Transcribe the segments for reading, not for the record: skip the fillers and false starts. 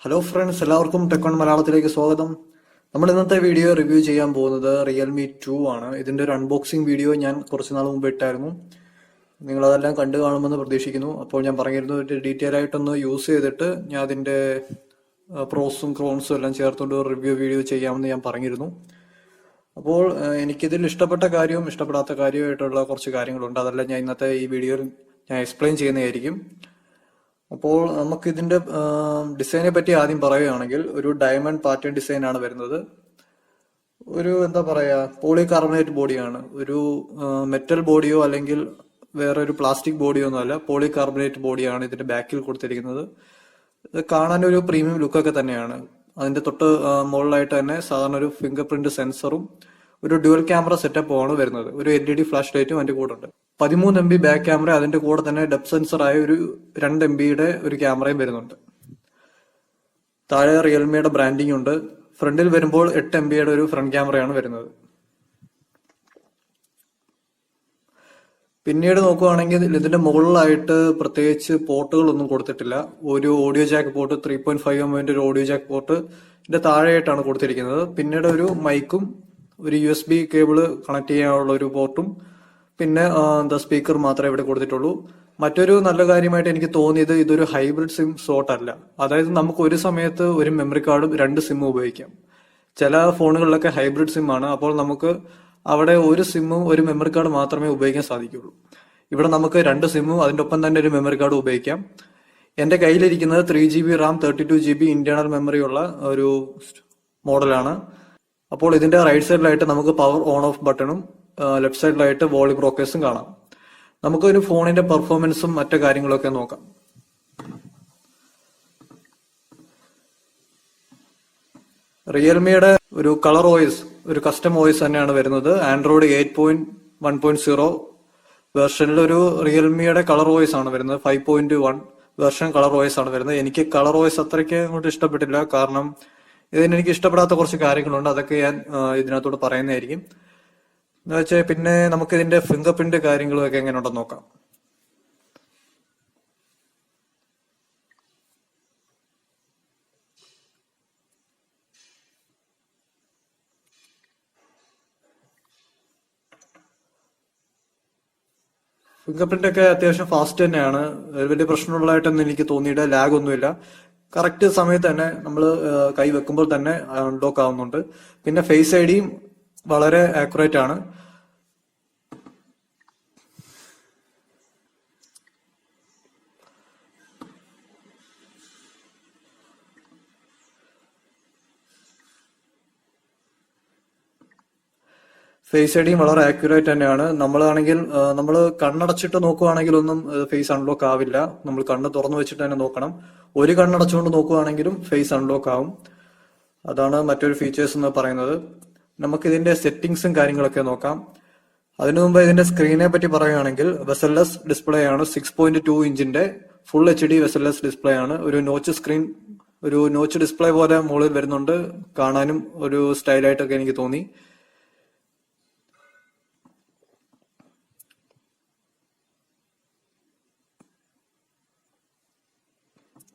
Hello friends, എല്ലാവർക്കും tech on മലയാളത്തിലേക്ക് സ്വാഗതം. നമ്മൾ ഇന്നത്തെ വീഡിയോ റിവ്യൂ ചെയ്യാൻ പോകുന്നത് റിയൽമി 2 ആണ്. ഇതിന്റെ ഒരു അൺബോക്സിംഗ് വീഡിയോ ഞാൻ കുറച്ച് നാൾ മുമ്പ് ഇട്ടായിരുന്നു. നിങ്ങൾ അതെല്ലാം കണ്ടു കാണുമെന്ന് പ്രതീക്ഷിക്കുന്നു. അപ്പോൾ ഞാൻ പറഞ്ഞിരുന്നു ഡീറ്റെയിൽ ആയിട്ടൊന്ന് യൂസ് ചെയ്തിട്ട് ഞാൻ അതിന്റെ പ്രോസും ക്രോൺസും എല്ലാം ചേർത്തുകൊണ്ട് ഒരു റിവ്യൂ വീഡിയോ ചെയ്യാമെന്ന് ഞാൻ പറഞ്ഞിരുന്നു. അപ്പോൾ എനിക്കിതിൽ ഇഷ്ടപ്പെട്ട കാര്യവും ഇഷ്ടപ്പെടാത്ത കാര്യമായിട്ടുള്ള കുറച്ച് കാര്യങ്ങളുണ്ട്. അതെല്ലാം ഞാൻ ഇന്നത്തെ ഈ വീഡിയോയിൽ ഞാൻ എക്സ്പ്ലെയിൻ ചെയ്യുന്നതായിരിക്കും. അപ്പോൾ നമുക്ക് ഇതിന്റെ ഡിസൈനെ പറ്റി ആദ്യം പറയുകയാണെങ്കിൽ ഒരു ഡയമണ്ട് പാറ്റേൺ ഡിസൈൻ ആണ് വരുന്നത്. ഒരു എന്താ പറയാ, പോളികാർബണേറ്റ് ബോഡിയാണ്. ഒരു മെറ്റൽ ബോഡിയോ അല്ലെങ്കിൽ വേറെ ഒരു പ്ലാസ്റ്റിക് ബോഡിയോ ഒന്നും അല്ല, പോളികാർബണേറ്റ് ബോഡിയാണ് ഇതിന്റെ ബാക്കിൽ കൊടുത്തിരിക്കുന്നത്. ഇത് കാണാൻ ഒരു പ്രീമിയം ലുക്കൊക്കെ തന്നെയാണ്. അതിന്റെ തൊട്ട് മുകളിലായിട്ട് തന്നെ സാധാരണ ഒരു ഫിംഗർ പ്രിന്റ് സെൻസറും ഒരു ഡ്യുവൽ ക്യാമറ സെറ്റപ്പ് ആണ് വരുന്നത്. ഒരു LED ഫ്ലാഷ് ലൈറ്റും അതിന്റെ കൂടെ ഉണ്ട്. 13 MB ബാക്ക് ക്യാമറ, അതിന്റെ കൂടെ തന്നെ ഡെപ്ത് സെൻസർ ആയ ഒരു 2 MB ഒരു ക്യാമറയും വരുന്നുണ്ട്. താഴെ റിയൽമിയുടെ ബ്രാൻഡിംഗ് ഉണ്ട്. ഫ്രണ്ടിൽ വരുമ്പോൾ 8 MB ഒരു ഫ്രണ്ട് ക്യാമറയാണ് വരുന്നത്. പിന്നീട് നോക്കുവാണെങ്കിൽ ഇതിന്റെ മുകളിലായിട്ട് പ്രത്യേകിച്ച് പോർട്ടുകളൊന്നും കൊടുത്തിട്ടില്ല. ഒരു ഓഡിയോ ജാക്ക് പോർട്ട്, 3.5 mm ഒരു ഓഡിയോ ജാക്ക് പോർട്ട് ഇതിന്റെ താഴെയായിട്ടാണ് കൊടുത്തിരിക്കുന്നത്. പിന്നീട് ഒരു മൈക്കും ഒരു USB കേബിള് കണക്ട് ചെയ്യാനുള്ള ഒരു പോർട്ടും പിന്നെ എന്താ സ്പീക്കർ മാത്രമേ ഇവിടെ കൊടുത്തിട്ടുള്ളൂ. മറ്റൊരു നല്ല കാര്യമായിട്ട് എനിക്ക് തോന്നിയത് ഇതൊരു ഹൈബ്രിഡ് സിം സ്ലോട്ട് അല്ല. അതായത് നമുക്ക് ഒരു സമയത്ത് ഒരു മെമ്മറി കാർഡും 2 സിമ്മും ഉപയോഗിക്കാം. ചില ഫോണുകളിലൊക്കെ ഹൈബ്രിഡ് സിം ആണ്. അപ്പോൾ നമുക്ക് അവിടെ ഒരു സിമ്മും ഒരു മെമ്മറി കാർഡ് മാത്രമേ ഉപയോഗിക്കാൻ സാധിക്കുള്ളൂ. ഇവിടെ നമുക്ക് 2 സിമ്മും അതിന്റെ ഒപ്പം തന്നെ ഒരു മെമ്മറി കാർഡ് ഉപയോഗിക്കാം. എന്റെ കയ്യിലിരിക്കുന്നത് 3GB Ram 32GB internal memory ഉള്ള ഒരു മോഡലാണ്. അപ്പോൾ ഇതിന്റെ റൈറ്റ് സൈഡിലായിട്ട് നമുക്ക് പവർ ഓൺ ഓഫ് ബട്ടണും ലെഫ്റ്റ് സൈഡിലായിട്ട് വോളിയം റോക്കേഴ്സും കാണാം. നമുക്ക് ഒരു ഫോണിന്റെ പെർഫോമൻസും മറ്റു കാര്യങ്ങളൊക്കെ നോക്കാം. റിയൽമിയുടെ ഒരു കളർ OS, ഒരു കസ്റ്റം OS തന്നെയാണ് വരുന്നത്. ആൻഡ്രോയിഡ് 8.1.0 വെർഷനിൽ ഒരു റിയൽമിയുടെ കളർ OS ആണ് വരുന്നത്. 5.1 വെർഷൻ കളർ OS ആണ് വരുന്നത്. എനിക്ക് കളർ OS അത്രയ്ക്ക് അങ്ങോട്ട് ഇഷ്ടപ്പെട്ടില്ല. കാരണം ഇതിന് എനിക്ക് ഇഷ്ടപ്പെടാത്ത കുറച്ച് കാര്യങ്ങളുണ്ട്. അതൊക്കെ ഞാൻ ഇതിനകത്തോട് പറയുന്നതായിരിക്കും. എന്ന് വെച്ചാൽ പിന്നെ നമുക്ക് ഇതിന്റെ ഫിംഗർ പ്രിന്റ് കാര്യങ്ങളും ഒക്കെ എങ്ങനെ ഉണ്ടെന്ന് നോക്കാം. ഫിംഗർ പ്രിന്റ് ഒക്കെ അത്യാവശ്യം ഫാസ്റ്റ് തന്നെയാണ്. വലിയ പ്രശ്നമുള്ളതായിട്ടൊന്നും എനിക്ക് തോന്നിയില്ല. ലാഗ് ഒന്നുമില്ല. കറക്റ്റ് സമയത്ത് തന്നെ നമ്മൾ കൈ വെക്കുമ്പോൾ തന്നെ അൺലോക്ക് ആവുന്നുണ്ട്. പിന്നെ ഫേസ് ഐഡിയും വളരെ ആക്യുറേറ്റ് ആണ്. ഫേസ് ഐഡിയും വളരെ ആക്യുറേറ്റ് തന്നെയാണ്. നമ്മളാണെങ്കിൽ നമ്മൾ കണ്ണടച്ചിട്ട് നോക്കുവാണെങ്കിൽ ഒന്നും ഫേസ് അൺലോക്ക് ആവില്ല. നമ്മൾ കണ്ണ് തുറന്നു വെച്ചിട്ട് തന്നെ നോക്കണം. ഒരു കണ്ണടച്ചുകൊണ്ട് നോക്കുവാണെങ്കിലും ഫേസ് അൺലോക്ക് ആവും. അതാണ് മറ്റൊരു ഫീച്ചേഴ്സ് എന്ന് പറയുന്നത്. നമുക്ക് ഇതിന്റെ സെറ്റിംഗ്സും കാര്യങ്ങളൊക്കെ നോക്കാം. അതിനു മുമ്പ് ഇതിന്റെ സ്ക്രീനെ പറ്റി പറയുകയാണെങ്കിൽ വെസൽലെസ് ഡിസ്പ്ലേ ആണ്. 6.2 ഇഞ്ചിന്റെ ഫുൾ HD വെസൽലെസ് ഡിസ്പ്ലേ ആണ്. ഒരു നോച്ച് സ്ക്രീൻ, ഒരു നോച്ച് ഡിസ്പ്ലേ പോലെ മുകളിൽ വരുന്നുണ്ട്. കാണാനും ഒരു സ്റ്റൈലായിട്ടൊക്കെ എനിക്ക് തോന്നി.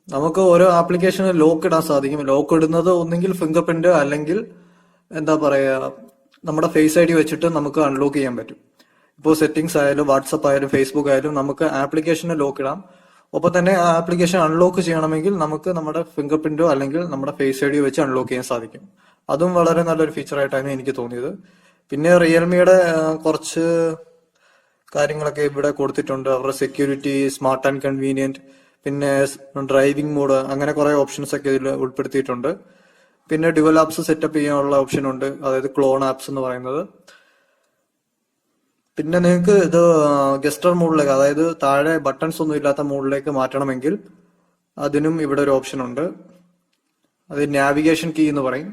നമുക്ക് ഓരോ ആപ്ലിക്കേഷന് ലോക്ക് ഇടാൻ സാധിക്കും. ലോക്ക് ഇടുന്നത് ഒന്നെങ്കിൽ ഫിംഗർ പ്രിന്റ് അല്ലെങ്കിൽ എന്താ പറയാ, നമ്മുടെ ഫേസ് ID വെച്ചിട്ട് നമുക്ക് അൺലോക്ക് ചെയ്യാൻ പറ്റും. ഇപ്പോൾ സെറ്റിംഗ്സ് ആയാലും വാട്സപ്പ് ആയാലും ഫേസ്ബുക്ക് ആയാലും നമുക്ക് ആപ്ലിക്കേഷന് ലോക്ക് ഇടാം. ഒപ്പം തന്നെ ആ ആപ്ലിക്കേഷൻ അൺലോക്ക് ചെയ്യണമെങ്കിൽ നമുക്ക് നമ്മുടെ ഫിംഗർ പ്രിന്റോ അല്ലെങ്കിൽ നമ്മുടെ ഫേസ് ID വെച്ച് അൺലോക്ക് ചെയ്യാൻ സാധിക്കും. അതും വളരെ നല്ലൊരു ഫീച്ചർ ആയിട്ടാണ് എനിക്ക് തോന്നിയത്. പിന്നെ റിയൽമിയുടെ കുറച്ച് കാര്യങ്ങളൊക്കെ ഇവിടെ കൊടുത്തിട്ടുണ്ട്. അവരുടെ സെക്യൂരിറ്റി, സ്മാർട്ട് ആൻഡ് കൺവീനിയന്റ്, പിന്നെ ഡ്രൈവിംഗ് മോഡ്, അങ്ങനെ കുറെ ഓപ്ഷൻസ് ഒക്കെ ഇതിൽ ഉൾപ്പെടുത്തിയിട്ടുണ്ട്. പിന്നെ ഡ്യുവൽ ആപ്സ് സെറ്റപ്പ് ചെയ്യാനുള്ള ഓപ്ഷൻ ഉണ്ട്, അതായത് ക്ലോൺ ആപ്സ് എന്ന് പറയുന്നത്. പിന്നെ നിങ്ങൾക്ക് ഇത് ഗസ്റ്റർ മോഡിലേക്ക്, അതായത് താഴെ ബട്ടൺസ് ഒന്നും ഇല്ലാത്ത മോഡിലേക്ക് മാറ്റണമെങ്കിൽ അതിനും ഇവിടെ ഒരു ഓപ്ഷൻ ഉണ്ട്. അത് നാവിഗേഷൻ കീ എന്ന് പറയും.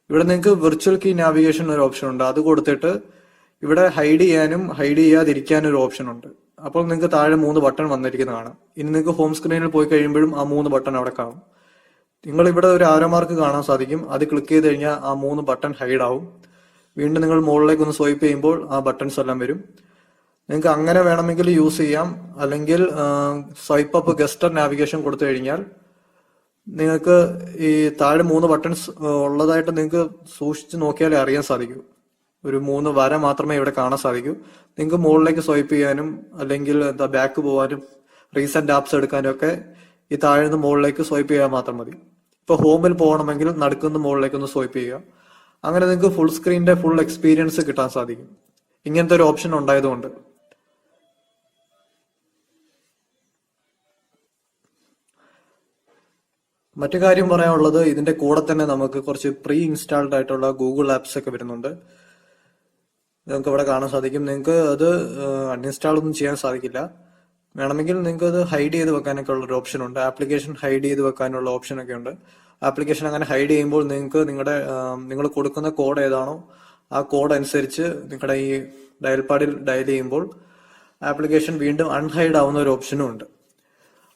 ഇവിടെ നിങ്ങൾക്ക് വിർച്വൽ കീ നാവിഗേഷൻ ഒരു ഓപ്ഷൻ ഉണ്ട്. അത് കൊടുത്തിട്ട് ഇവിടെ ഹൈഡ് ചെയ്യാനും ഹൈഡ് ചെയ്യാതിരിക്കാനും ഒരു ഓപ്ഷൻ ഉണ്ട്. അപ്പോൾ നിങ്ങൾക്ക് താഴെ 3 ബട്ടൺ വന്നിരിക്കുന്നത് കാണാം. ഇനി നിങ്ങൾക്ക് ഹോം സ്ക്രീനിൽ പോയി കഴിയുമ്പോഴും ആ 3 ബട്ടൺ അവിടെ കാണും. നിങ്ങൾ ഇവിടെ ഒരു ആരോ മാർക്ക് കാണാൻ സാധിക്കും. അത് ക്ലിക്ക് ചെയ്ത് കഴിഞ്ഞാൽ ആ 3 ബട്ടൺ ഹൈഡ് ആവും. വീണ്ടും നിങ്ങൾ മുകളിലേക്ക് ഒന്ന് സ്വൈപ്പ് ചെയ്യുമ്പോൾ ആ ബട്ടൺസ് എല്ലാം വരും. നിങ്ങൾക്ക് അങ്ങനെ വേണമെങ്കിൽ യൂസ് ചെയ്യാം. അല്ലെങ്കിൽ സ്വൈപ്പ് അപ്പ് ഗസ്റ്റർ നാവിഗേഷൻ കൊടുത്തു കഴിഞ്ഞാൽ നിങ്ങൾക്ക് ഈ താഴെ 3 ബട്ടൺസ് ഉള്ളതായിട്ട് നിങ്ങൾക്ക് സൂക്ഷിച്ച് നോക്കിയാലേ അറിയാൻ സാധിക്കൂ. ഒരു 3 വര മാത്രമേ ഇവിടെ കാണാൻ സാധിക്കൂ. നിങ്ങൾക്ക് മുകളിലേക്ക് സ്വൈപ്പ് ചെയ്യാനും അല്ലെങ്കിൽ എന്താ ബാക്ക് പോകാനും റീസെന്റ് ആപ്സ് എടുക്കാനും ഒക്കെ ഈ താഴെ നിന്ന് മുകളിലേക്ക് സ്വൈപ്പ് ചെയ്യാൻ മാത്രം മതി. ഇപ്പൊ ഹോമിൽ പോകണമെങ്കിൽ നടുക്കുന്ന മുകളിലേക്ക് ഒന്ന് സ്വൈപ്പ് ചെയ്യുക. അങ്ങനെ നിങ്ങൾക്ക് ഫുൾ സ്ക്രീനിന്റെ ഫുൾ എക്സ്പീരിയൻസ് കിട്ടാൻ സാധിക്കും ഇങ്ങനത്തെ ഒരു ഓപ്ഷൻ ഉണ്ടായതുകൊണ്ട്. മറ്റു കാര്യം പറയാനുള്ളത്, ഇതിന്റെ കൂടെ തന്നെ നമുക്ക് കുറച്ച് പ്രീ ഇൻസ്റ്റാൾഡ് ആയിട്ടുള്ള ഗൂഗിൾ ആപ്സ് ഒക്കെ വരുന്നുണ്ട്. നിങ്ങൾക്ക് ഇവിടെ കാണാൻ സാധിക്കും. നിങ്ങൾക്ക് അത് അൺഇൻസ്റ്റാൾ ഒന്നും ചെയ്യാൻ സാധിക്കില്ല. വേണമെങ്കിൽ നിങ്ങൾക്ക് അത് ഹൈഡ് ചെയ്ത് വെക്കാനൊക്കെ ഉള്ള ഒരു ഓപ്ഷൻ ഉണ്ട്. ആപ്ലിക്കേഷൻ ഹൈഡ് ചെയ്ത് വെക്കാനുള്ള ഓപ്ഷൻ ഒക്കെ ഉണ്ട്. ആപ്ലിക്കേഷൻ അങ്ങനെ ഹൈഡ് ചെയ്യുമ്പോൾ നിങ്ങൾക്ക് നിങ്ങൾ കൊടുക്കുന്ന കോഡ് ഏതാണോ ആ കോഡ് അനുസരിച്ച് നിങ്ങളുടെ ഈ ഡയൽ പാഡിൽ ഡയൽ ചെയ്യുമ്പോൾ ആപ്ലിക്കേഷൻ വീണ്ടും അൺഹൈഡ് ആവുന്ന ഒരു ഓപ്ഷനും ഉണ്ട്.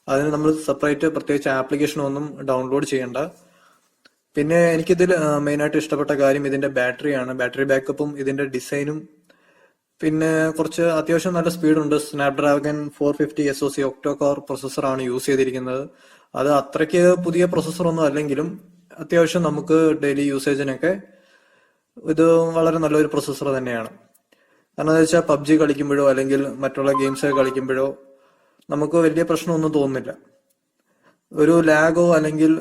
അതിന് നമ്മൾ സെപ്പറേറ്റ് പ്രത്യേകിച്ച് ആപ്ലിക്കേഷൻ ഒന്നും ഡൗൺലോഡ് ചെയ്യേണ്ട. പിന്നെ എനിക്കിതിൽ മെയിനായിട്ട് ഇഷ്ടപ്പെട്ട കാര്യം ഇതിന്റെ ബാറ്ററിയാണ്. ബാറ്ററി ബാക്കപ്പും ഇതിന്റെ ഡിസൈനും പിന്നെ കുറച്ച് അത്യാവശ്യം നല്ല സ്പീഡുണ്ട്. സ്നാപ്ഡ്രാഗൺ 450 SoC ഒക്ടോ കോർ പ്രൊസസ്സറാണ് യൂസ് ചെയ്തിരിക്കുന്നത്. അത് അത്രയ്ക്ക് പുതിയ പ്രൊസസ്സർ ഒന്നും അല്ലെങ്കിലും അത്യാവശ്യം നമുക്ക് ഡെയിലി യൂസേജിനൊക്കെ ഇത് വളരെ നല്ലൊരു പ്രൊസസ്സർ തന്നെയാണ്. കാരണം എന്താ വെച്ചാൽ PUBG കളിക്കുമ്പോഴോ അല്ലെങ്കിൽ മറ്റുള്ള ഗെയിംസ് കളിക്കുമ്പോഴോ നമുക്ക് വലിയ പ്രശ്നമൊന്നും തോന്നുന്നില്ല. ഒരു ലാഗോ അല്ലെങ്കിൽ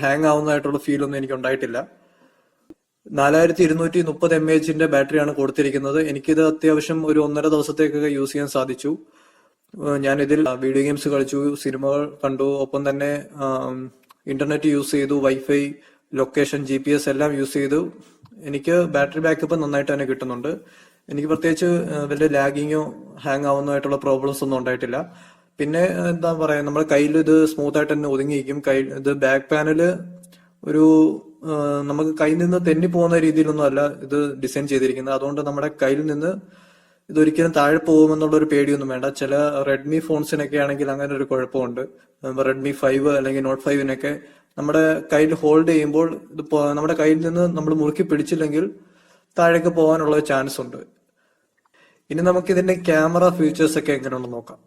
ഹാങ് ആവുന്നതായിട്ടുള്ള ഫീലൊന്നും എനിക്ക് ഉണ്ടായിട്ടില്ല. 4230 mAh ബാറ്ററിയാണ് കൊടുത്തിരിക്കുന്നത്. എനിക്കിത് അത്യാവശ്യം ഒരു 1.5 ദിവസത്തേക്കൊക്കെ യൂസ് ചെയ്യാൻ സാധിച്ചു. ഞാൻ ഇതിൽ വീഡിയോ ഗെയിംസ് കളിച്ചു, സിനിമകൾ കണ്ടു, ഒപ്പം തന്നെ ഇന്റർനെറ്റ് യൂസ് ചെയ്തു, വൈഫൈ, ലൊക്കേഷൻ, GPS എല്ലാം യൂസ് ചെയ്തു. എനിക്ക് ബാറ്ററി ബാക്കപ്പ് നന്നായിട്ട് തന്നെ കിട്ടുന്നുണ്ട്. എനിക്ക് പ്രത്യേകിച്ച് വലിയ ലാഗിങ്ങോ ഹാങ് ആവുന്നതായിട്ടുള്ള പ്രോബ്ലംസ് ഒന്നും ഉണ്ടായിട്ടില്ല. പിന്നെ എന്താ പറയാ, നമ്മുടെ കയ്യിൽ ഇത് സ്മൂത്ത് ആയിട്ട് തന്നെ ഒതുങ്ങിയിരിക്കും. ഇത് ബാക്ക് പാനല് ഒരു നമുക്ക് കയ്യിൽ നിന്ന് തെന്നി പോകുന്ന രീതിയിലൊന്നും അല്ല ഇത് ഡിസൈൻ ചെയ്തിരിക്കുന്നത്. അതുകൊണ്ട് നമ്മുടെ കയ്യിൽ നിന്ന് ഇതൊരിക്കലും താഴെ പോകുമെന്നുള്ള ഒരു പേടിയൊന്നും വേണ്ട. ചില റെഡ്മി ഫോൺസിനൊക്കെ ആണെങ്കിൽ അങ്ങനെ ഒരു കുഴപ്പമുണ്ട്. റെഡ്മി 5 അല്ലെങ്കിൽ നോട്ട് 5 നമ്മുടെ കയ്യിൽ ഹോൾഡ് ചെയ്യുമ്പോൾ ഇത് നമ്മുടെ കയ്യിൽ നിന്ന് നമ്മൾ മുറുക്കി പിടിച്ചില്ലെങ്കിൽ താഴേക്ക് പോകാനുള്ള ചാൻസ് ഉണ്ട്. ഇനി നമുക്ക് ഇതിന്റെ ക്യാമറ ഫീച്ചേഴ്സ് ഒക്കെ എങ്ങനെയുണ്ടെന്ന് നോക്കാം.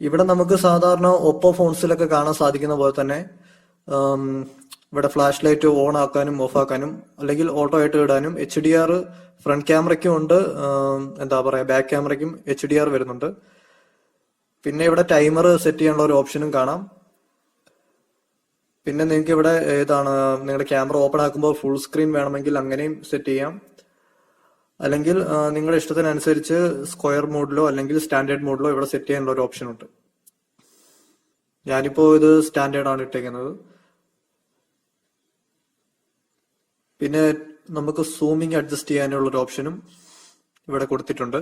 ഇവിടെ നമുക്ക് സാധാരണ ഒപ്പോ ഫോൺസിലൊക്കെ കാണാൻ സാധിക്കുന്ന പോലെ തന്നെ ഇവിടെ ഫ്ലാഷ് ലൈറ്റ് ഓൺ ആക്കാനും ഓഫ് ആക്കാനും അല്ലെങ്കിൽ ഓട്ടോ ആയിട്ട് ഇടാനും HDR ഫ്രണ്ട് ക്യാമറയ്ക്കും ഉണ്ട്. ബാക്ക് ക്യാമറയ്ക്കും HDR വരുന്നുണ്ട്. പിന്നെ ഇവിടെ ടൈമർ സെറ്റ് ചെയ്യാനുള്ള ഒരു ഓപ്ഷനും കാണാം. പിന്നെ നിങ്ങൾക്ക് ഇവിടെ നിങ്ങളുടെ ക്യാമറ ഓപ്പൺ ആക്കുമ്പോൾ ഫുൾ സ്ക്രീൻ വേണമെങ്കിൽ അങ്ങനെയും സെറ്റ് ചെയ്യാം. അല്ലെങ്കിൽ നിങ്ങളുടെ ഇഷ്ടത്തിനനുസരിച്ച് സ്ക്വയർ മോഡിലോ അല്ലെങ്കിൽ സ്റ്റാൻഡേർഡ് മോഡിലോ ഇവിടെ സെറ്റ് ചെയ്യാനുള്ള ഒരു ഓപ്ഷൻ ഉണ്ട്. ഞാനിപ്പോ ഇത് സ്റ്റാൻഡേർഡ് ആണ് ഇട്ടേക്കുന്നത്. പിന്നെ നമുക്ക് സൂമിങ് അഡ്ജസ്റ്റ് ചെയ്യാനുള്ള ഒരു ഓപ്ഷനും ഇവിടെ കൊടുത്തിട്ടുണ്ട്.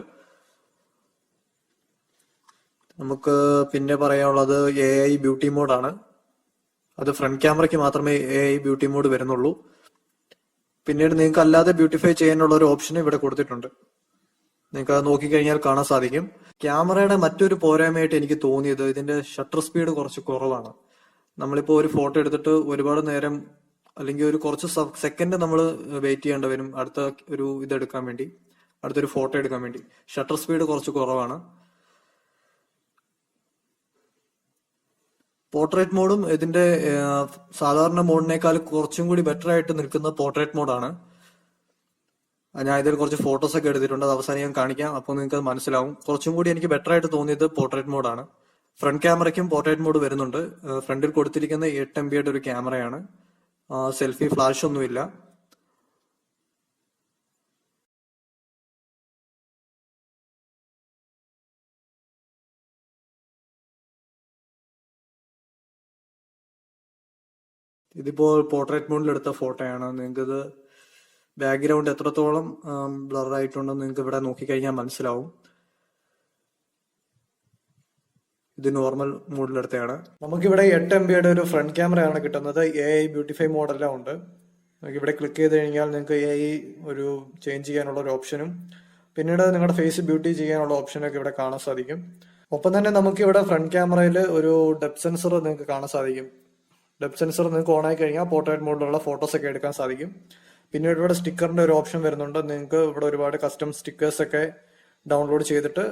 നമുക്ക് പിന്നെ പറയാനുള്ളത് AI ബ്യൂട്ടി മോഡാണ്. അത് ഫ്രണ്ട് ക്യാമറയ്ക്ക് മാത്രമേ AI ബ്യൂട്ടി മോഡ് വരുന്നുള്ളൂ. പിന്നീട് നിങ്ങൾക്ക് അല്ലാതെ ബ്യൂട്ടിഫൈ ചെയ്യാനുള്ള ഒരു ഓപ്ഷൻ ഇവിടെ കൊടുത്തിട്ടുണ്ട്. നിങ്ങൾക്ക് അത് നോക്കിക്കഴിഞ്ഞാൽ കാണാൻ സാധിക്കും. ക്യാമറയുടെ മറ്റൊരു പോരായ്മയായിട്ട് എനിക്ക് തോന്നിയത് ഇതിന്റെ ഷട്ടർ സ്പീഡ് കുറച്ച് കുറവാണ്. നമ്മളിപ്പോ ഒരു ഫോട്ടോ എടുത്തിട്ട് ഒരുപാട് നേരം അല്ലെങ്കിൽ ഒരു കുറച്ച് സെക്കൻഡ് നമ്മൾ വെയിറ്റ് ചെയ്യേണ്ടി വരും അടുത്തൊരു ഫോട്ടോ എടുക്കാൻ വേണ്ടി. ഷട്ടർ സ്പീഡ് കുറച്ച് കുറവാണ്. പോർട്രേറ്റ് മോഡും ഇതിന്റെ സാധാരണ മോഡിനേക്കാൾ കുറച്ചും കൂടി ബെറ്റർ ആയിട്ട് നിൽക്കുന്ന പോർട്രേറ്റ് മോഡാണ്. ഞാൻ ഇതിൽ കുറച്ച് ഫോട്ടോസ് ഒക്കെ എടുത്തിട്ടുണ്ട്. അത് അവസാനം ഞാൻ കാണിക്കാം. അപ്പോൾ നിങ്ങൾക്ക് അത് മനസ്സിലാവും. കുറച്ചും കൂടി എനിക്ക് ബെറ്റർ ആയിട്ട് തോന്നിയത് പോർട്രേറ്റ് മോഡാണ്. ഫ്രണ്ട് ക്യാമറയ്ക്കും പോർട്രേറ്റ് മോഡ് വരുന്നുണ്ട്. ഫ്രണ്ടിൽ കൊടുത്തിരിക്കുന്ന 8 MB ഒരു ക്യാമറയാണ്. സെൽഫി ഫ്ലാഷ് ഒന്നുമില്ല. ഇതിപ്പോൾ പോർട്രേറ്റ് മോഡിൽ എടുത്ത ഫോട്ടോയാണ്. നിങ്ങൾക്കിത് ബാക്ക്ഗ്രൗണ്ട് എത്രത്തോളം ബ്ലർ ആയിട്ടുണ്ടെന്ന് നിങ്ങൾക്ക് ഇവിടെ നോക്കിക്കഴിഞ്ഞാൽ മനസ്സിലാവും. ഇത് നോർമൽ മോഡിലെടുത്തതാണ്. നമുക്കിവിടെ 8 MB ഒരു ഫ്രണ്ട് ക്യാമറയാണ് കിട്ടുന്നത്. AI ബ്യൂട്ടിഫൈ മോഡെല്ലാം ഉണ്ട്. നിങ്ങൾക്ക് ഇവിടെ ക്ലിക്ക് ചെയ്ത് കഴിഞ്ഞാൽ നിങ്ങൾക്ക് AI ഒരു ചേഞ്ച് ചെയ്യാനുള്ള ഒരു ഓപ്ഷനും പിന്നീട് നിങ്ങളുടെ ഫേസ് ബ്യൂട്ടി ചെയ്യാനുള്ള ഓപ്ഷനൊക്കെ ഇവിടെ കാണാൻ സാധിക്കും. ഒപ്പം തന്നെ നമുക്ക് ഇവിടെ ഫ്രണ്ട് ക്യാമറയിൽ ഒരു ഡെപ്ത് സെൻസർ നിങ്ങൾക്ക് കാണാൻ സാധിക്കും. ഡെപ്ത് സെൻസർ നിങ്ങൾക്ക് ഓൺ ആയി കഴിഞ്ഞാൽ പോർട്രേറ്റ് മോഡിലുള്ള ഫോട്ടോസ് ഒക്കെ എടുക്കാൻ സാധിക്കും. പിന്നീട് ഇവിടെ സ്റ്റിക്കറിന്റെ ഒരു ഓപ്ഷൻ വരുന്നുണ്ട്. നിങ്ങൾക്ക് ഇവിടെ ഒരുപാട് കസ്റ്റം സ്റ്റിക്കേഴ്സ് ഒക്കെ ഡൗൺലോഡ് ചെയ്തിട്ട്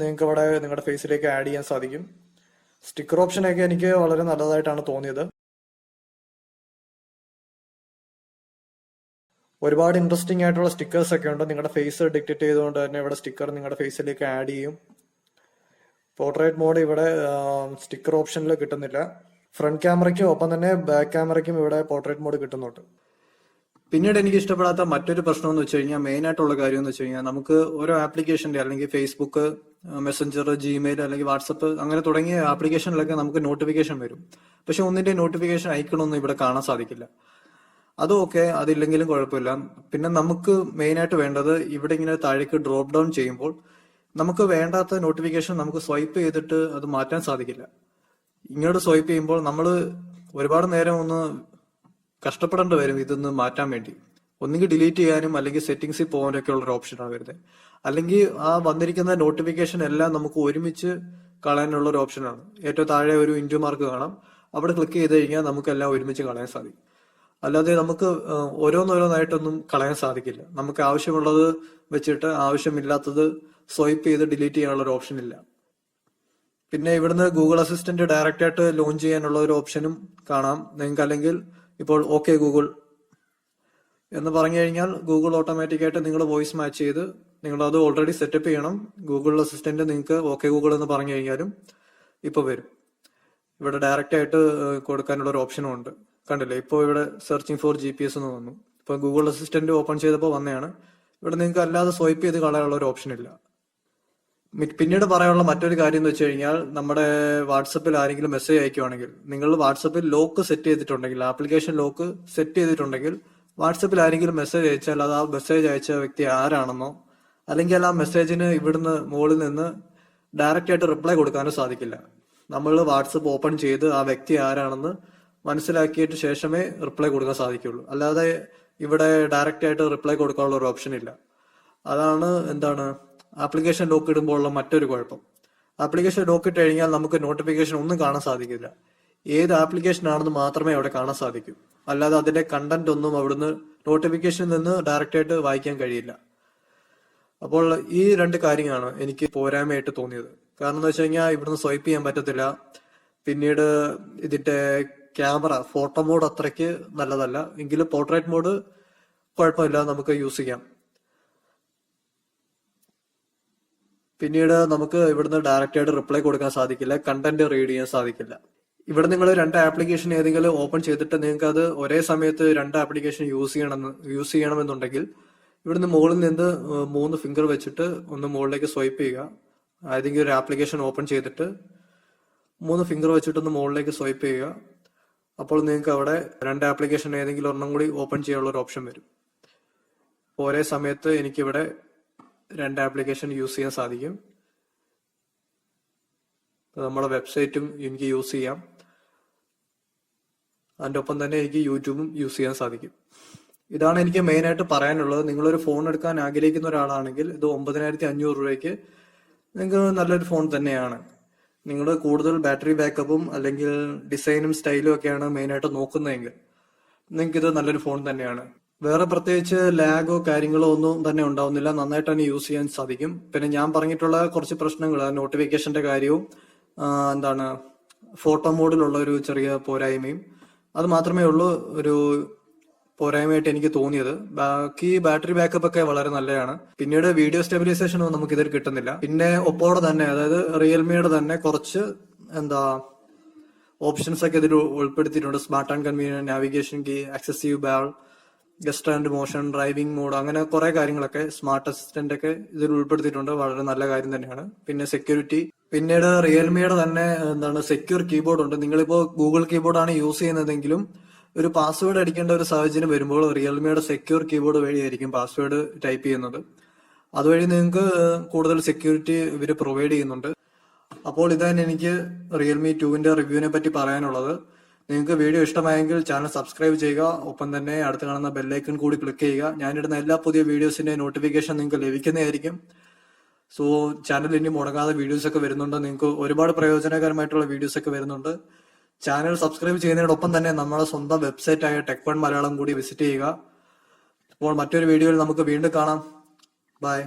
നിങ്ങൾക്ക് ഇവിടെ നിങ്ങളുടെ ഫേസിലേക്ക് ആഡ് ചെയ്യാൻ സാധിക്കും. സ്റ്റിക്കർ ഓപ്ഷനൊക്കെ എനിക്ക് വളരെ നല്ലതായിട്ടാണ് തോന്നിയത്. ഒരുപാട് ഇൻട്രസ്റ്റിംഗ് ആയിട്ടുള്ള സ്റ്റിക്കേഴ്സ് ഒക്കെ ഉണ്ട്. നിങ്ങളുടെ ഫേസ് ഡിറ്റക്ട് ചെയ്തുകൊണ്ട് തന്നെ ഇവിടെ സ്റ്റിക്കർ നിങ്ങളുടെ ഫേസിലേക്ക് ആഡ് ചെയ്യും. പോർട്രേറ്റ് മോഡ് ഇവിടെ സ്റ്റിക്കർ ഓപ്ഷനിൽ കിട്ടുന്നില്ല. ഫ്രണ്ട് ക്യാമറയ്ക്കും ഒപ്പം തന്നെ ബാക്ക് ക്യാമറയ്ക്കും ഇവിടെ പോർട്രേറ്റ് മോഡ് കിട്ടുന്നുണ്ട്. പിന്നീട് എനിക്ക് ഇഷ്ടപ്പെടാത്ത മറ്റൊരു പ്രശ്നം എന്ന് വെച്ച് കഴിഞ്ഞാൽ, മെയിൻ ആയിട്ടുള്ള കാര്യം എന്ന് വെച്ച് കഴിഞ്ഞാൽ, നമുക്ക് ഓരോ ആപ്ലിക്കേഷന്റെ അല്ലെങ്കിൽ ഫേസ്ബുക്ക്, മെസ്സഞ്ചർ, ജിമെയിൽ അല്ലെങ്കിൽ വാട്സപ്പ് അങ്ങനെ തുടങ്ങിയ ആപ്ലിക്കേഷനിലൊക്കെ നമുക്ക് നോട്ടിഫിക്കേഷൻ വരും. പക്ഷെ ഒന്നിന്റെ നോട്ടിഫിക്കേഷൻ ഐക്കണൊന്നും ഇവിടെ കാണാൻ സാധിക്കില്ല. അതും ഓക്കെ, അതില്ലെങ്കിലും കുഴപ്പമില്ല. പിന്നെ നമുക്ക് മെയിൻ ആയിട്ട് വേണ്ടത് ഇവിടെ ഇങ്ങനെ താഴേക്ക് ഡ്രോപ്പ് ഡൗൺ ചെയ്യുമ്പോൾ നമുക്ക് വേണ്ടാത്ത നോട്ടിഫിക്കേഷൻ നമുക്ക് സ്വൈപ്പ് ചെയ്തിട്ട് അത് മാറ്റാൻ സാധിക്കില്ല. ഇങ്ങോട്ട് സ്വൈപ്പ് ചെയ്യുമ്പോൾ നമ്മൾ ഒരുപാട് നേരം ഒന്ന് കഷ്ടപ്പെടേണ്ടി വരും ഇതൊന്ന് മാറ്റാൻ വേണ്ടി. ഒന്നുകിൽ ഡിലീറ്റ് ചെയ്യാനും അല്ലെങ്കിൽ സെറ്റിംഗ്സിൽ പോകാനൊക്കെ ഉള്ള ഒരു ഓപ്ഷനാണ് വരുന്നത്. അല്ലെങ്കിൽ ആ വന്നിരിക്കുന്ന നോട്ടിഫിക്കേഷൻ എല്ലാം നമുക്ക് ഒരുമിച്ച് കളയാനുള്ള ഒരു ഓപ്ഷനാണ്. ഏറ്റവും താഴെ ഒരു ഇൻറ്റു മാർക്ക് കാണാം, അവിടെ ക്ലിക്ക് ചെയ്ത് കഴിഞ്ഞാൽ നമുക്കെല്ലാം ഒരുമിച്ച് കളയാൻ സാധിക്കും. അല്ലാതെ നമുക്ക് ഓരോന്നോരോന്നായിട്ടൊന്നും കളയാൻ സാധിക്കില്ല. നമുക്ക് ആവശ്യമുള്ളത് വെച്ചിട്ട് ആവശ്യമില്ലാത്തത് സ്വൈപ്പ് ചെയ്ത് ഡിലീറ്റ് ചെയ്യാനുള്ള ഒരു ഓപ്ഷൻ ഇല്ല. പിന്നെ ഇവിടുന്ന് ഗൂഗിൾ അസിസ്റ്റന്റ് ഡയറക്റ്റ് ആയിട്ട് ലോഞ്ച് ചെയ്യാനുള്ള ഒരു ഓപ്ഷനും കാണാം നിങ്ങൾക്ക്. അല്ലെങ്കിൽ ഇപ്പോൾ ഓക്കെ ഗൂഗിൾ എന്ന് പറഞ്ഞു കഴിഞ്ഞാൽ ഗൂഗിൾ ഓട്ടോമാറ്റിക് ആയിട്ട് നിങ്ങൾ വോയിസ് മാച്ച് ചെയ്ത് നിങ്ങൾ അത് ഓൾറെഡി സെറ്റപ്പ് ചെയ്യണം. ഗൂഗിൾ അസിസ്റ്റന്റ് നിങ്ങൾക്ക് ഓക്കെ ഗൂഗിൾ എന്ന് പറഞ്ഞു കഴിഞ്ഞാലും ഇപ്പൊ വരും. ഇവിടെ ഡയറക്റ്റ് ആയിട്ട് കൊടുക്കാനുള്ള ഒരു ഓപ്ഷനും ഉണ്ട്. കണ്ടില്ലേ, ഇപ്പോൾ ഇവിടെ സെർച്ചിങ് ഫോർ GPS എന്ന് വന്നു. ഇപ്പൊ ഗൂഗിൾ അസിസ്റ്റന്റ് ഓപ്പൺ ചെയ്തപ്പോൾ വന്നതാണ്. ഇവിടെ നിങ്ങൾക്ക് അല്ലാതെ സ്വൈപ്പ് ചെയ്ത് കളയാനുള്ള ഒരു ഓപ്ഷൻ ഇല്ല. പിന്നീട് പറയാനുള്ള മറ്റൊരു കാര്യം എന്ന് വെച്ച് കഴിഞ്ഞാൽ, നമ്മുടെ വാട്സപ്പിൽ ആരെങ്കിലും മെസ്സേജ് അയക്കുവാണെങ്കിൽ, നിങ്ങൾ വാട്സപ്പിൽ ലോക്ക് സെറ്റ് ചെയ്തിട്ടുണ്ടെങ്കിൽ, ആപ്ലിക്കേഷൻ ലോക്ക് സെറ്റ് ചെയ്തിട്ടുണ്ടെങ്കിൽ, വാട്സപ്പിൽ ആരെങ്കിലും മെസ്സേജ് അയച്ചാൽ അത് ആ മെസ്സേജ് അയച്ച വ്യക്തി ആരാണെന്നോ അല്ലെങ്കിൽ ആ മെസ്സേജിന് ഇവിടുന്ന് മുകളിൽ നിന്ന് ഡയറക്റ്റ് ആയിട്ട് റിപ്ലൈ കൊടുക്കാനോ സാധിക്കില്ല. നമ്മൾ വാട്സപ്പ് ഓപ്പൺ ചെയ്ത് ആ വ്യക്തി ആരാണെന്ന് മനസ്സിലാക്കിയിട്ട് ശേഷമേ റിപ്ലൈ കൊടുക്കാൻ സാധിക്കുള്ളൂ. അല്ലാതെ ഇവിടെ ഡയറക്റ്റ് ആയിട്ട് റിപ്ലൈ കൊടുക്കാനുള്ള ഒരു ഓപ്ഷൻ ഇല്ല. അതാണ് ആപ്ലിക്കേഷൻ ലോക്ക് ഇടുമ്പോഴുള്ള മറ്റൊരു കുഴപ്പം. ആപ്ലിക്കേഷൻ ലോക്ക് ഇട്ട് കഴിഞ്ഞാൽ നമുക്ക് നോട്ടിഫിക്കേഷൻ ഒന്നും കാണാൻ സാധിക്കില്ല. ഏത് ആപ്ലിക്കേഷൻ ആണെന്ന് മാത്രമേ അവിടെ കാണാൻ സാധിക്കൂ. അല്ലാതെ അതിന്റെ കണ്ടന്റ് ഒന്നും അവിടുന്ന് നോട്ടിഫിക്കേഷനിൽ നിന്ന് ഡയറക്റ്റ് ആയിട്ട് വായിക്കാൻ കഴിയില്ല. അപ്പോൾ ഈ രണ്ട് കാര്യങ്ങളാണ് എനിക്ക് പോരായ്മയായിട്ട് തോന്നിയത്. കാരണം എന്ന് വെച്ച് കഴിഞ്ഞാൽ ഇവിടുന്ന് സ്വൈപ്പ് ചെയ്യാൻ പറ്റത്തില്ല. പിന്നീട് ഇതിന്റെ ക്യാമറ, ഫോട്ടോ മോഡ് അത്രയ്ക്ക് നല്ലതല്ല. എങ്കിലും പോർട്രേറ്റ് മോഡ് കുഴപ്പമില്ല, നമുക്ക് യൂസ് ചെയ്യാം. പിന്നീട് നമുക്ക് ഇവിടുന്ന് ഡയറക്റ്റ് ആയിട്ട് റിപ്ലൈ കൊടുക്കാൻ സാധിക്കില്ല, കണ്ടന്റ് റീഡ് ചെയ്യാൻ സാധിക്കില്ല. ഇവിടെ നിങ്ങൾ രണ്ട് ആപ്ലിക്കേഷൻ ഏതെങ്കിലും ഓപ്പൺ ചെയ്തിട്ട് നിങ്ങൾക്ക് അത് ഒരേ സമയത്ത് രണ്ട് ആപ്ലിക്കേഷൻ യൂസ് ചെയ്യണമെന്നുണ്ടെങ്കിൽ ഇവിടുന്ന് മുകളിൽ നിന്ന് 3 ഫിംഗർ വെച്ചിട്ട് ഒന്ന് മുകളിലേക്ക് സ്വൈപ്പ് ചെയ്യുക. ഏതെങ്കിലും ഒരു ആപ്ലിക്കേഷൻ ഓപ്പൺ ചെയ്തിട്ട് 3 ഫിംഗർ വെച്ചിട്ട് ഒന്ന് മുകളിലേക്ക് സ്വൈപ്പ് ചെയ്യുക. അപ്പോൾ നിങ്ങൾക്ക് അവിടെ രണ്ട് ആപ്ലിക്കേഷൻ ഏതെങ്കിലും ഒരെണ്ണം കൂടി ഓപ്പൺ ചെയ്യാനുള്ള ഒരു ഓപ്ഷൻ വരും. ഒരേ സമയത്ത് എനിക്കിവിടെ രണ്ട് ആപ്ലിക്കേഷൻ യൂസ് ചെയ്യാൻ സാധിക്കും. നമ്മുടെ വെബ്സൈറ്റും എനിക്ക് യൂസ് ചെയ്യാം, അതിൻ്റെ ഒപ്പം തന്നെ എനിക്ക് യൂട്യൂബും യൂസ് ചെയ്യാൻ സാധിക്കും. ഇതാണ് എനിക്ക് മെയിൻ ആയിട്ട് പറയാനുള്ളത്. നിങ്ങളൊരു ഫോൺ എടുക്കാൻ ആഗ്രഹിക്കുന്ന ഒരാളാണെങ്കിൽ ഇത് 9500 രൂപയ്ക്ക് നിങ്ങൾക്ക് നല്ലൊരു ഫോൺ തന്നെയാണ്. നിങ്ങൾ കൂടുതൽ ബാറ്ററി ബാക്കപ്പും അല്ലെങ്കിൽ ഡിസൈനും സ്റ്റൈലും ഒക്കെയാണ് മെയിൻ ആയിട്ട് നോക്കുന്നതെങ്കിൽ നിങ്ങൾക്ക് ഇത് നല്ലൊരു ഫോൺ തന്നെയാണ്. വേറെ പ്രത്യേകിച്ച് ലാഗോ കാര്യങ്ങളോ ഒന്നും തന്നെ ഉണ്ടാവുന്നില്ല, നന്നായിട്ട് തന്നെ യൂസ് ചെയ്യാൻ സാധിക്കും. പിന്നെ ഞാൻ പറഞ്ഞിട്ടുള്ള കുറച്ച് പ്രശ്നങ്ങൾ, നോട്ടിഫിക്കേഷന്റെ കാര്യവും ഫോട്ടോ മോഡിലുള്ള ഒരു ചെറിയ പോരായ്മയും, അത് മാത്രമേ ഉള്ളൂ ഒരു പോരായ്മയായിട്ട് എനിക്ക് തോന്നിയത്. ബാക്കി ബാറ്ററി ബാക്കപ്പ് ഒക്കെ വളരെ നല്ലതാണ്. പിന്നീട് വീഡിയോ സ്റ്റെബിലൈസേഷനൊന്നും നമുക്ക് ഇതിൽ കിട്ടുന്നില്ല. പിന്നെ ഒപ്പോടെ തന്നെ, അതായത് റിയൽമിയുടെ തന്നെ കുറച്ച് ഓപ്ഷൻസ് ഒക്കെ ഇതിൽ ഉൾപ്പെടുത്തിയിട്ടുണ്ട്. Smart and convenient navigation key, excessive ball, guest and motion, driving mode, അങ്ങനെ കുറെ കാര്യങ്ങളൊക്കെ സ്മാർട്ട് അസിസ്റ്റന്റ് ഒക്കെ ഇതിൽ ഉൾപ്പെടുത്തിയിട്ടുണ്ട്. വളരെ നല്ല കാര്യം തന്നെയാണ്. പിന്നെ സെക്യൂരിറ്റി, പിന്നീട് റിയൽമിയുടെ തന്നെ സെക്യൂർ കീബോർഡ് ഉണ്ട്. നിങ്ങളിപ്പോ ഗൂഗിൾ കീബോർഡാണ് യൂസ് ചെയ്യുന്നതെങ്കിലും ഒരു പാസ്വേഡ് അടിക്കേണ്ട ഒരു സാഹചര്യം വരുമ്പോൾ റിയൽമിയുടെ സെക്യൂർ കീബോർഡ് വഴിയായിരിക്കും പാസ്വേഡ് ടൈപ്പ് ചെയ്യുന്നത്. അതുവഴി നിങ്ങൾക്ക് കൂടുതൽ സെക്യൂരിറ്റി ഇവർ പ്രൊവൈഡ് ചെയ്യുന്നുണ്ട്. അപ്പോൾ ഇതാണ് എനിക്ക് റിയൽമി 2ന്റെ റിവ്യൂവിനെ പറ്റി പറയാനുള്ളത്. നിങ്ങൾക്ക് വീഡിയോ ഇഷ്ടമായെങ്കിൽ ചാനൽ സബ്സ്ക്രൈബ് ചെയ്യുക, ഒപ്പം തന്നെ അടുത്ത് കാണുന്ന ബെല്ലൈക്കൺ കൂടി ക്ലിക്ക് ചെയ്യുക. ഞാനിടുന്ന എല്ലാ പുതിയ വീഡിയോസിന്റെ നോട്ടിഫിക്കേഷൻ നിങ്ങൾക്ക് ലഭിക്കുന്നതായിരിക്കും. സോ ചാനൽ ഇനി മുടങ്ങാതെ വീഡിയോസ് ഒക്കെ വരുന്നുണ്ട്. നിങ്ങൾക്ക് ഒരുപാട് പ്രയോജനകരമായിട്ടുള്ള വീഡിയോസ് ഒക്കെ വരുന്നുണ്ട്. ചാനൽ സബ്സ്ക്രൈബ് ചെയ്യുന്നതിനോടൊപ്പം തന്നെ നമ്മുടെ സ്വന്തം വെബ്സൈറ്റ് ആയ ടെക്1 മലയാളം കൂടി വിസിറ്റ് ചെയ്യുക. അപ്പോൾ മറ്റൊരു വീഡിയോയിൽ നമുക്ക് വീണ്ടും കാണാം. ബൈ.